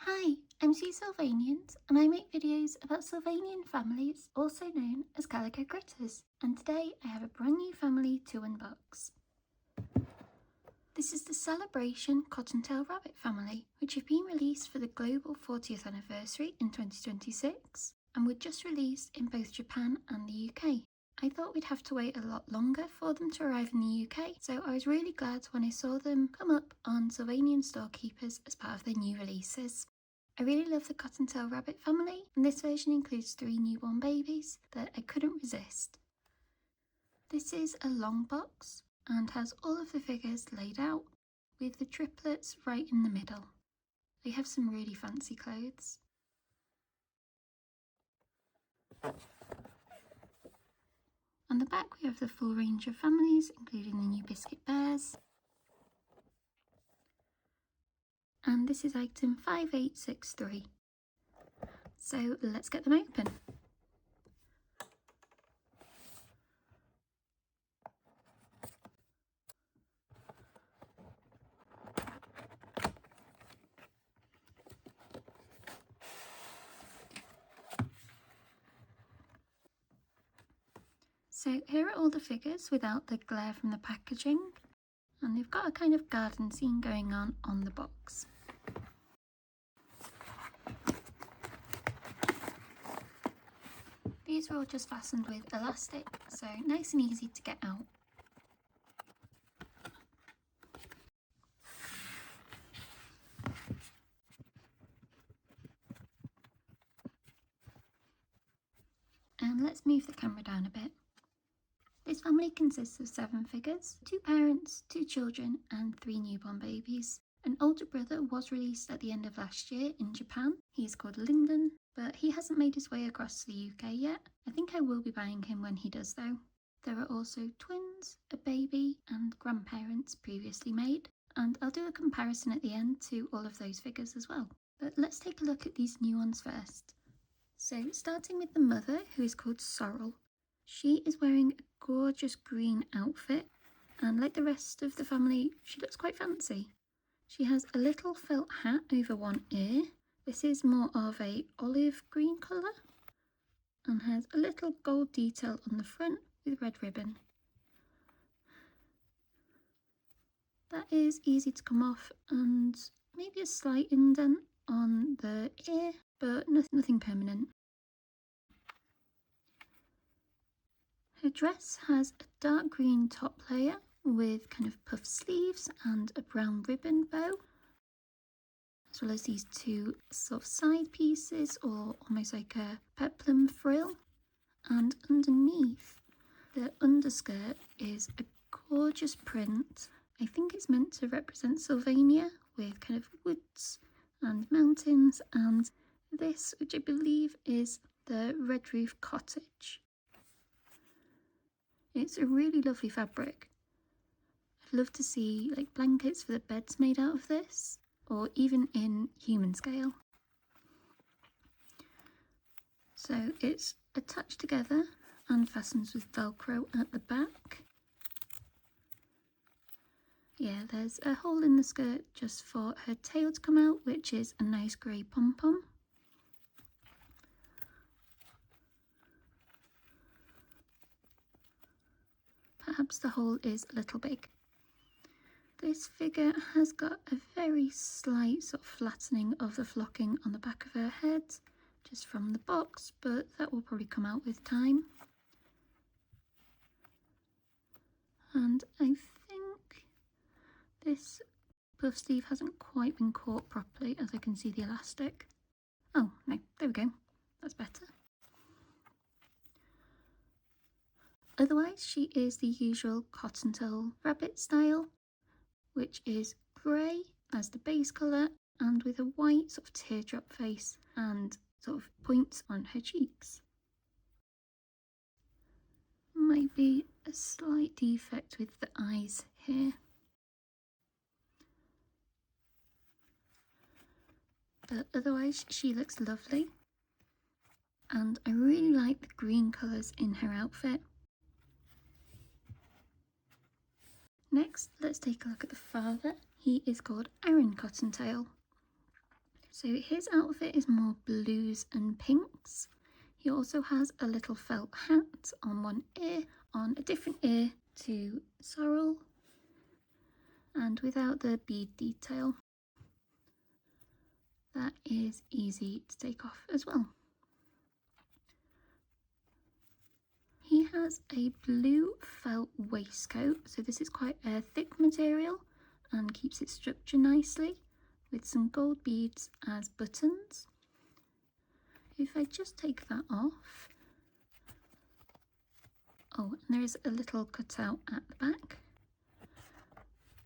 Hi, I'm Sylvanians, and I make videos about Sylvanian families, also known as Calico critters, and today I have a brand new family to unbox. This is the Celebration Cottontail Rabbit Family, which have been released for the global 40th anniversary in 2026, and were just released in both Japan and the UK. I thought we'd have to wait a lot longer for them to arrive in the UK, so I was really glad when I saw them come up on Sylvanian storekeepers as part of their new releases. I really love the Cottontail Rabbit family, and this version includes 3 newborn babies that I couldn't resist. This is a long box and has all of the figures laid out, with the triplets right in the middle. They have some really fancy clothes. On the back we have the full range of families, including the new biscuit bears. And this is item 5863. So let's get them open. So here are all the figures without the glare from the packaging, and they've got a kind of garden scene going on the box. These are all just fastened with elastic, so nice and easy to get out. And let's move the camera down a bit. This family consists of 7 figures, 2 parents, 2 children and 3 newborn babies. An older brother was released at the end of last year in Japan. He is called Lyndon, but he hasn't made his way across to the UK yet. I think I will be buying him when he does though. There are also twins, a baby and grandparents previously made, and I'll do a comparison at the end to all of those figures as well. But let's take a look at these new ones first. So starting with the mother, who is called Sorrel. She is wearing a gorgeous green outfit, and like the rest of the family, she looks quite fancy. She has a little felt hat over one ear. This is more of a olive green colour and has a little gold detail on the front with red ribbon. That is easy to come off, and maybe a slight indent on the ear, but nothing permanent. Her dress has a dark green top layer with kind of puff sleeves and a brown ribbon bow, as well as these 2 sort of side pieces or almost like a peplum frill. And underneath, the underskirt is a gorgeous print. I think it's meant to represent Sylvania with kind of woods and mountains, and this, which I believe is the red roof cottage. It's a really lovely fabric. I'd love to see like blankets for the beds made out of this, or even in human scale. So it's attached together and fastens with Velcro at the back. Yeah, there's a hole in the skirt just for her tail to come out, which is a nice grey pom-pom. Perhaps the hole is a little big. This figure has got a very slight sort of flattening of the flocking on the back of her head, just from the box, but that will probably come out with time. And I think this puff sleeve hasn't quite been caught properly, as I can see the elastic. Oh no, there we go, that's better. Otherwise, she is the usual Cottontail Rabbit style, which is grey as the base colour and with a white sort of teardrop face and sort of points on her cheeks. Might be a slight defect with the eyes here. But otherwise she looks lovely, and I really like the green colours in her outfit. Next, let's take a look at the father. He is called Aaron Cottontail. So his outfit is more blues and pinks. He also has a little felt hat on one ear, on a different ear to Sorrel, and without the bead detail. That is easy to take off as well. He has a blue felt waistcoat, so this is quite a thick material and keeps its structure nicely, with some gold beads as buttons. If I just take that off, oh, and there is a little cutout at the back.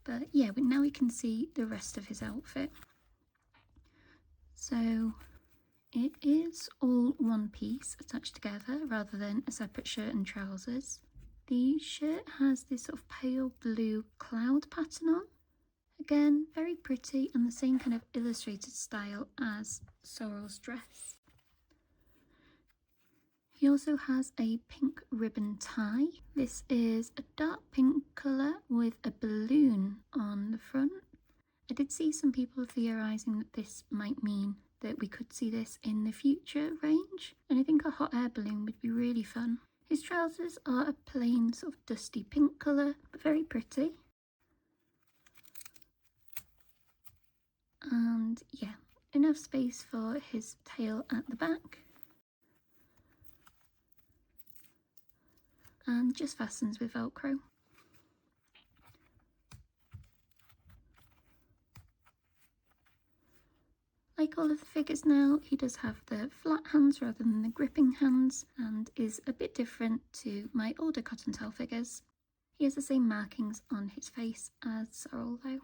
But yeah, but now we can see the rest of his outfit. So it is all one piece attached together rather than a separate shirt and trousers. The shirt has this sort of pale blue cloud pattern on. Again, very pretty and the same kind of illustrated style as Sorrel's dress. He also has a pink ribbon tie. This is a dark pink colour with a balloon on the front. I did see some people theorising that this might mean that we could see this in the future range, and I think a hot air balloon would be really fun. His trousers are a plain sort of dusty pink colour, but very pretty. And yeah, enough space for his tail at the back. And just fastens with Velcro. Like all of the figures now, he does have the flat hands rather than the gripping hands, and is a bit different to my older Cottontail figures. He has the same markings on his face as Sorrel though.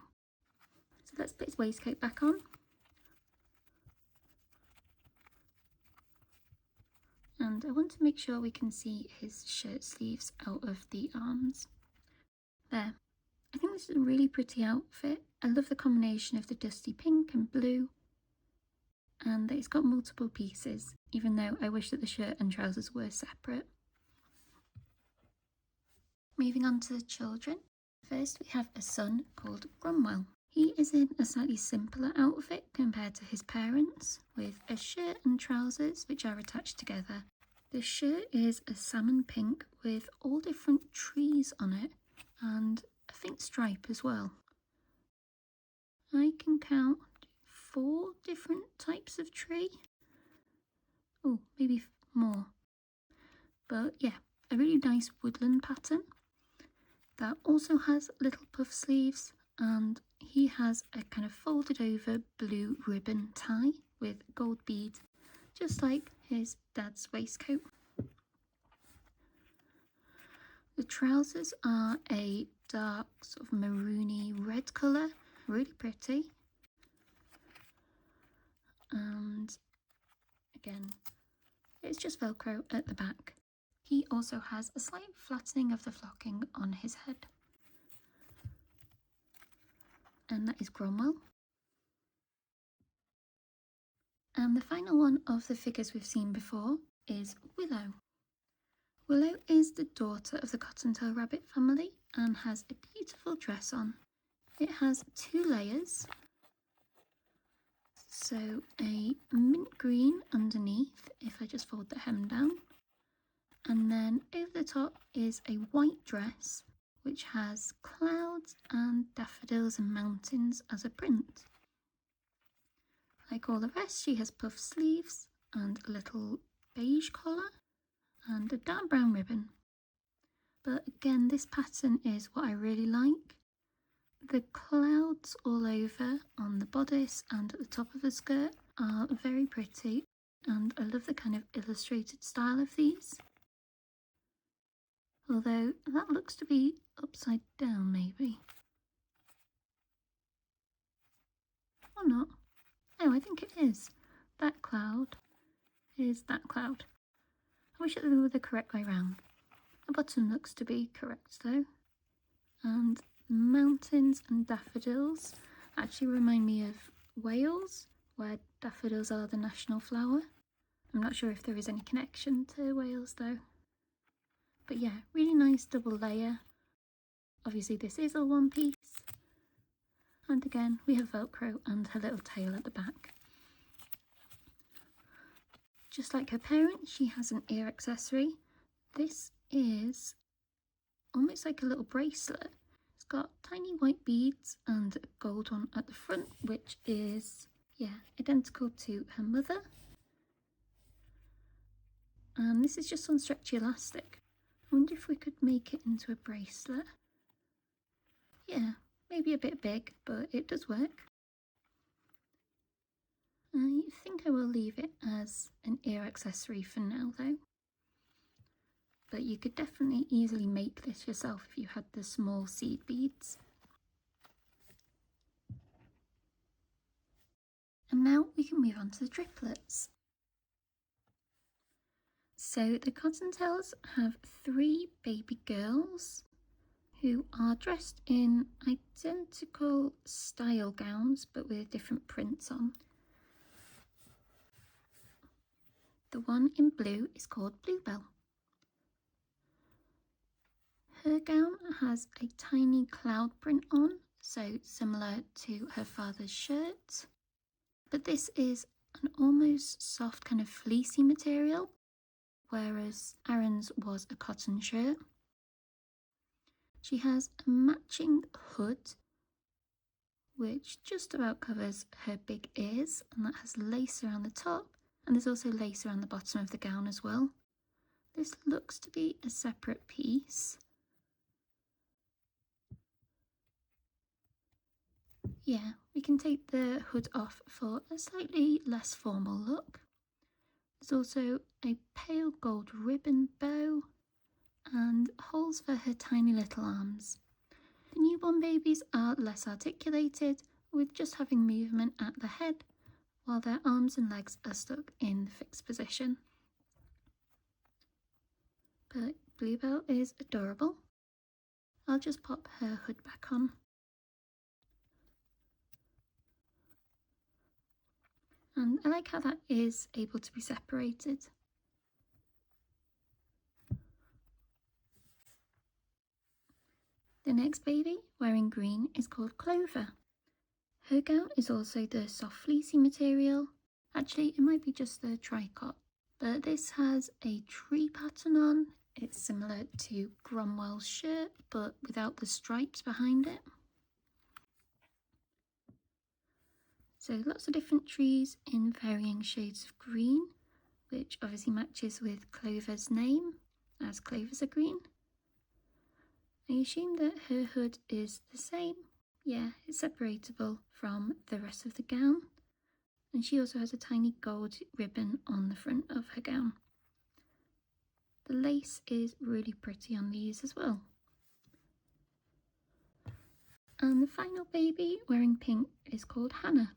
So let's put his waistcoat back on. And I want to make sure we can see his shirt sleeves out of the arms. There. I think this is a really pretty outfit. I love the combination of the dusty pink and blue, and that it's got multiple pieces, even though I wish that the shirt and trousers were separate. Moving on to the children. First we have a son called Cromwell. He is in a slightly simpler outfit compared to his parents, with a shirt and trousers which are attached together. The shirt is a salmon pink with all different trees on it, and a faint stripe as well. I can count 4 different types of tree. Oh, maybe more. But yeah, a really nice woodland pattern that also has little puff sleeves, and he has a kind of folded over blue ribbon tie with gold beads, just like his dad's waistcoat. The trousers are a dark sort of maroony red colour, really pretty. And again, it's just Velcro at the back. He also has a slight flattening of the flocking on his head. And that is Cromwell. And the final one of the figures we've seen before is Willow. Willow is the daughter of the Cottontail Rabbit family and has a beautiful dress on. It has 2 layers. So a mint green underneath, if I just fold the hem down. And then over the top is a white dress, which has clouds and daffodils and mountains as a print. Like all the rest, she has puff sleeves and a little beige collar and a dark brown ribbon. But again, this pattern is what I really like. The clouds all over on the bodice and at the top of the skirt are very pretty, and I love the kind of illustrated style of these. Although that looks to be upside down maybe. Or not. No, I think it is. That cloud is that cloud. I wish it were the correct way round. The bottom looks to be correct though. And mountains and daffodils actually remind me of Wales, where daffodils are the national flower. I'm not sure if there is any connection to Wales though. But yeah, really nice double layer. Obviously this is all one piece. And again, we have Velcro and her little tail at the back. Just like her parent, she has an ear accessory. This is almost like a little bracelet. It's got tiny white beads and a gold one at the front, which is, identical to her mother. And this is just on stretchy elastic. I wonder if we could make it into a bracelet. Yeah, maybe a bit big, but it does work. I think I will leave it as an ear accessory for now though. But you could definitely easily make this yourself if you had the small seed beads. And now we can move on to the triplets. So the Cottontails have 3 baby girls who are dressed in identical style gowns but with different prints on. The one in blue is called Bluebell. Her gown has a tiny cloud print on, so similar to her father's shirt. But this is an almost soft kind of fleecy material, whereas Aaron's was a cotton shirt. She has a matching hood, which just about covers her big ears, and that has lace around the top, and there's also lace around the bottom of the gown as well. This looks to be a separate piece. Yeah, we can take the hood off for a slightly less formal look. There's also a pale gold ribbon bow and holes for her tiny little arms. The newborn babies are less articulated, with just having movement at the head, while their arms and legs are stuck in the fixed position. But Bluebell is adorable. I'll just pop her hood back on. And I like how that is able to be separated. The next baby, wearing green, is called Clover. Her gown is also the soft fleecy material. Actually, it might be just the tricot, but this has a tree pattern on. It's similar to Cromwell's shirt, but without the stripes behind it. So lots of different trees in varying shades of green, which obviously matches with Clover's name, as clovers are green. I assume that her hood is the same. Yeah, it's separatable from the rest of the gown. And she also has a tiny gold ribbon on the front of her gown. The lace is really pretty on these as well. And the final baby, wearing pink, is called Hannah.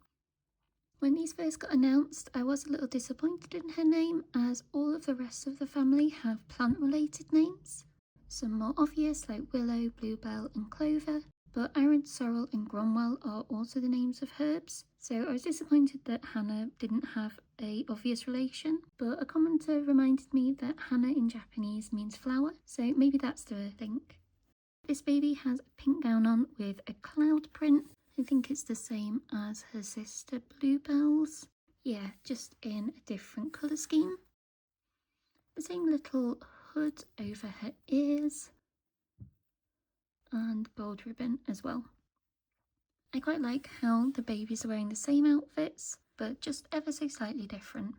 When these first got announced, I was a little disappointed in her name, as all of the rest of the family have plant-related names. Some more obvious like Willow, Bluebell and Clover, but Aaron, Sorrel and Cromwell are also the names of herbs, so I was disappointed that Hannah didn't have a obvious relation, but a commenter reminded me that Hannah in Japanese means flower, so maybe that's the link. This baby has a pink gown on with a cloud print. I think it's the same as her sister Bluebell's. Yeah, just in a different colour scheme. The same little hood over her ears and gold ribbon as well. I quite like how the babies are wearing the same outfits, but just ever so slightly different.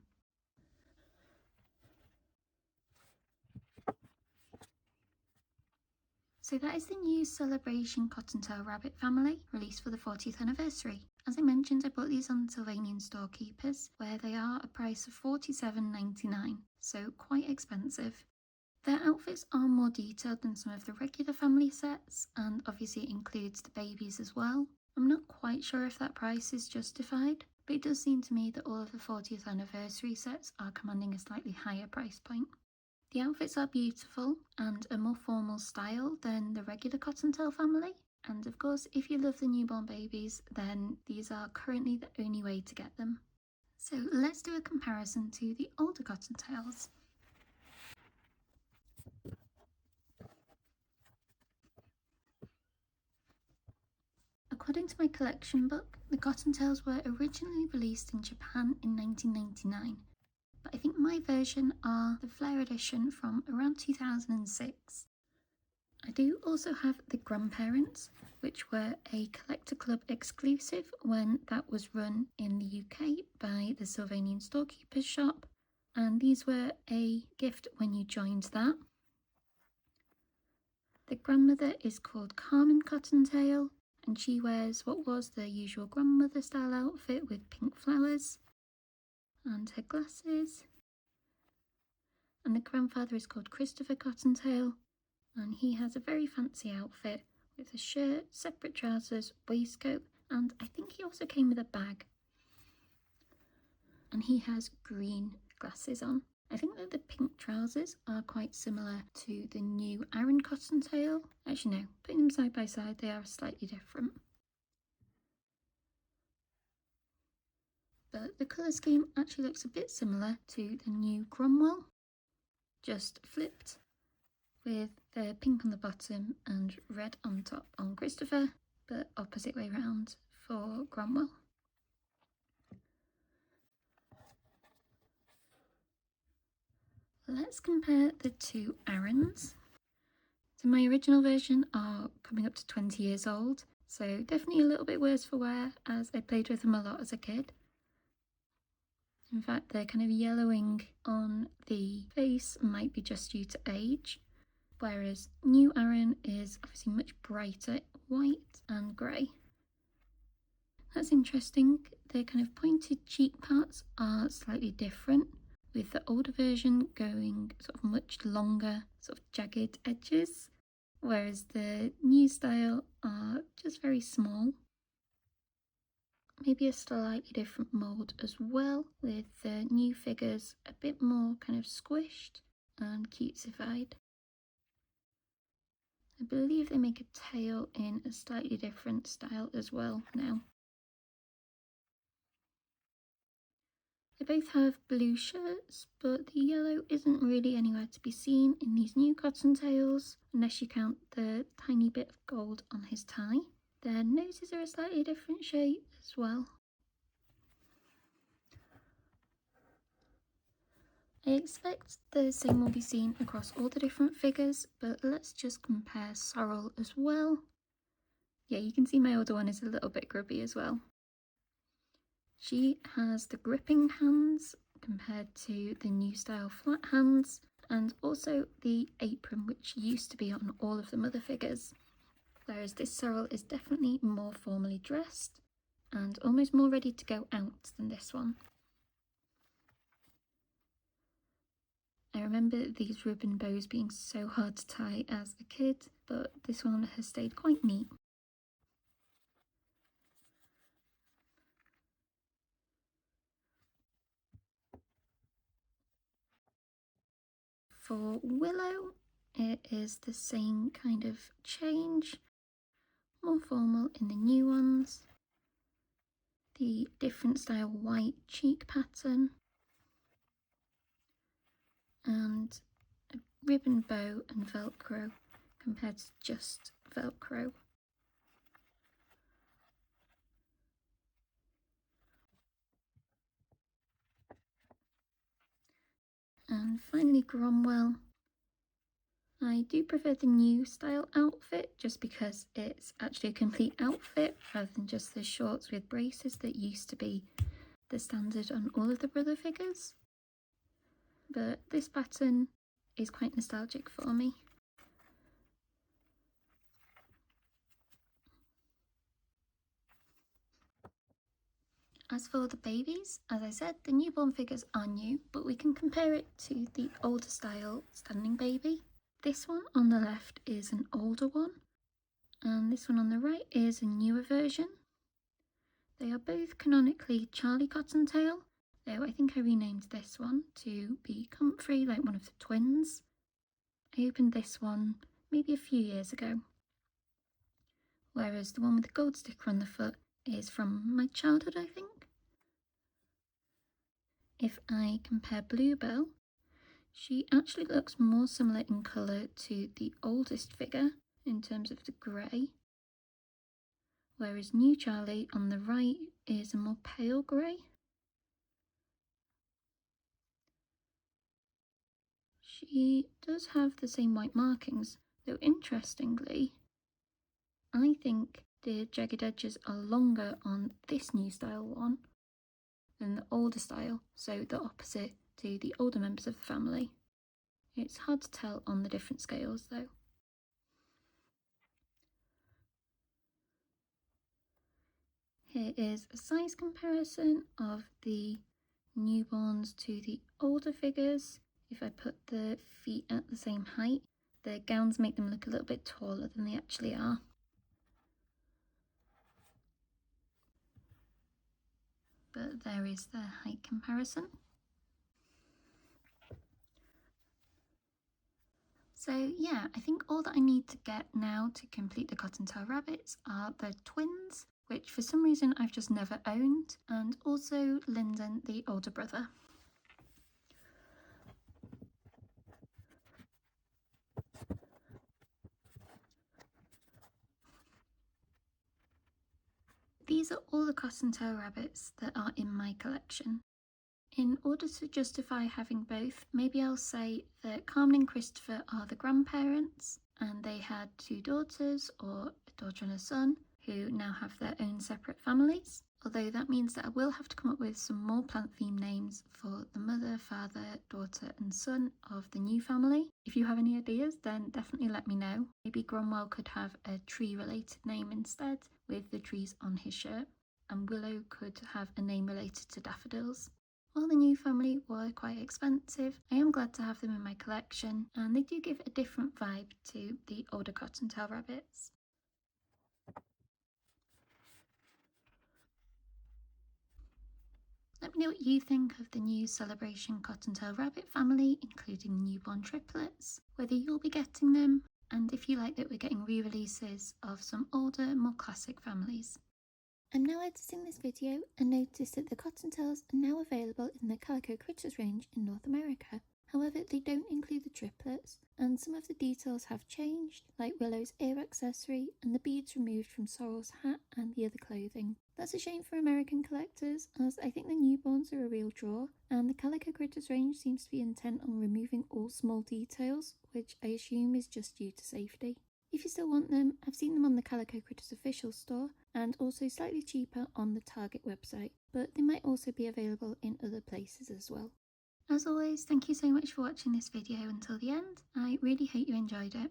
So that is the new Celebration Cottontail Rabbit Family, released for the 40th anniversary. As I mentioned, I bought these on Sylvanian Storekeepers, where they are a price of $47.99, so quite expensive. Their outfits are more detailed than some of the regular family sets, and obviously it includes the babies as well. I'm not quite sure if that price is justified, but it does seem to me that all of the 40th anniversary sets are commanding a slightly higher price point. The outfits are beautiful and a more formal style than the regular Cottontail family. And of course, if you love the newborn babies, then these are currently the only way to get them. So let's do a comparison to the older Cottontails. According to my collection book, the Cottontails were originally released in Japan in 1999. but I think my version are the Flare edition from around 2006. I do also have the Grandparents, which were a collector club exclusive when that was run in the UK by the Sylvanian storekeeper's shop, and these were a gift when you joined that. The grandmother is called Carmen Cottontail, and she wears what was the usual grandmother style outfit with pink flowers and her glasses. And the grandfather is called Christopher Cottontail, and he has a very fancy outfit with a shirt, separate trousers, waistcoat, and I think he also came with a bag. And he has green glasses on. I think that the pink trousers are quite similar to the new Aaron Cottontail. Actually no, putting them side by side they are slightly different. But the colour scheme actually looks a bit similar to the new Cromwell, just flipped, with the pink on the bottom and red on top on Christopher, but opposite way round for Cromwell. Let's compare the two Aarons. So my original version are coming up to 20 years old, so definitely a little bit worse for wear as I played with them a lot as a kid. In fact, they're kind of yellowing on the face, might be just due to age, whereas new Aaron is obviously much brighter, white and grey. That's interesting. Their kind of pointed cheek parts are slightly different, with the older version going sort of much longer, sort of jagged edges, whereas the new style are just very small. Maybe a slightly different mould as well, with the new figures a bit more kind of squished and cutesified. I believe they make a tail in a slightly different style as well now. They both have blue shirts, but the yellow isn't really anywhere to be seen in these new Cottontails, unless you count the tiny bit of gold on his tie. Their noses are a slightly different shape as well. I expect the same will be seen across all the different figures, but let's just compare Sorrel as well. Yeah, you can see my older one is a little bit grubby as well. She has the gripping hands compared to the new style flat hands, and also the apron which used to be on all of the mother figures, whereas this Sorrel is definitely more formally dressed and almost more ready to go out than this one. I remember these ribbon bows being so hard to tie as a kid, but this one has stayed quite neat. For Willow, it is the same kind of change, more formal in the new ones. The different style white cheek pattern and a ribbon bow and Velcro compared to just Velcro. And finally Cromwell. I do prefer the new style outfit just because it's actually a complete outfit rather than just the shorts with braces that used to be the standard on all of the brother figures. But this pattern is quite nostalgic for me. As for the babies, as I said, the newborn figures are new, but we can compare it to the older style standing baby. This one on the left is an older one, and this one on the right is a newer version. They are both canonically Charlie Cottontail, though I think I renamed this one to be Comfrey, like one of the twins. I opened this one maybe a few years ago, whereas the one with the gold sticker on the foot is from my childhood, I think. If I compare Bluebell, she actually looks more similar in colour to the oldest figure in terms of the grey, whereas New Charlie on the right is a more pale grey. She does have the same white markings, though interestingly, I think the jagged edges are longer on this new style one than the older style, so the opposite to the older members of the family. It's hard to tell on the different scales though. Here is a size comparison of the newborns to the older figures. If I put the feet at the same height, the gowns make them look a little bit taller than they actually are. But there is the height comparison. So yeah, I think all that I need to get now to complete the Cottontail rabbits are the twins, which for some reason I've just never owned, and also Lyndon, the older brother. These are all the Cottontail rabbits that are in my collection. In order to justify having both, maybe I'll say that Carmen and Christopher are the grandparents, and they had 2 daughters, or a daughter and a son, who now have their own separate families. Although that means that I will have to come up with some more plant-themed names for the mother, father, daughter and son of the new family. If you have any ideas, then definitely let me know. Maybe Cromwell could have a tree-related name instead, with the trees on his shirt, and Willow could have a name related to daffodils. While the new family were quite expensive, I am glad to have them in my collection, and they do give a different vibe to the older Cottontail rabbits. Let me know what you think of the new Celebration Cottontail Rabbit family, including newborn triplets, whether you'll be getting them, and if you like that we're getting re-releases of some older, more classic families. I'm now editing this video and noticed that the Cottontails are now available in the Calico Critters range in North America. However, they don't include the triplets, and some of the details have changed, like Willow's ear accessory and the beads removed from Sorrel's hat and the other clothing. That's a shame for American collectors, as I think the newborns are a real draw, and the Calico Critters range seems to be intent on removing all small details, which I assume is just due to safety. If you still want them, I've seen them on the Calico Critters official store, and also slightly cheaper on the Target website, but they might also be available in other places as well. As always, thank you so much for watching this video until the end. I really hope you enjoyed it.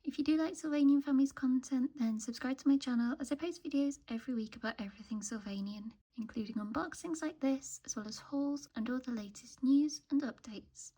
If you do like Sylvanian Families content, then subscribe to my channel as I post videos every week about everything Sylvanian, including unboxings like this, as well as hauls and all the latest news and updates.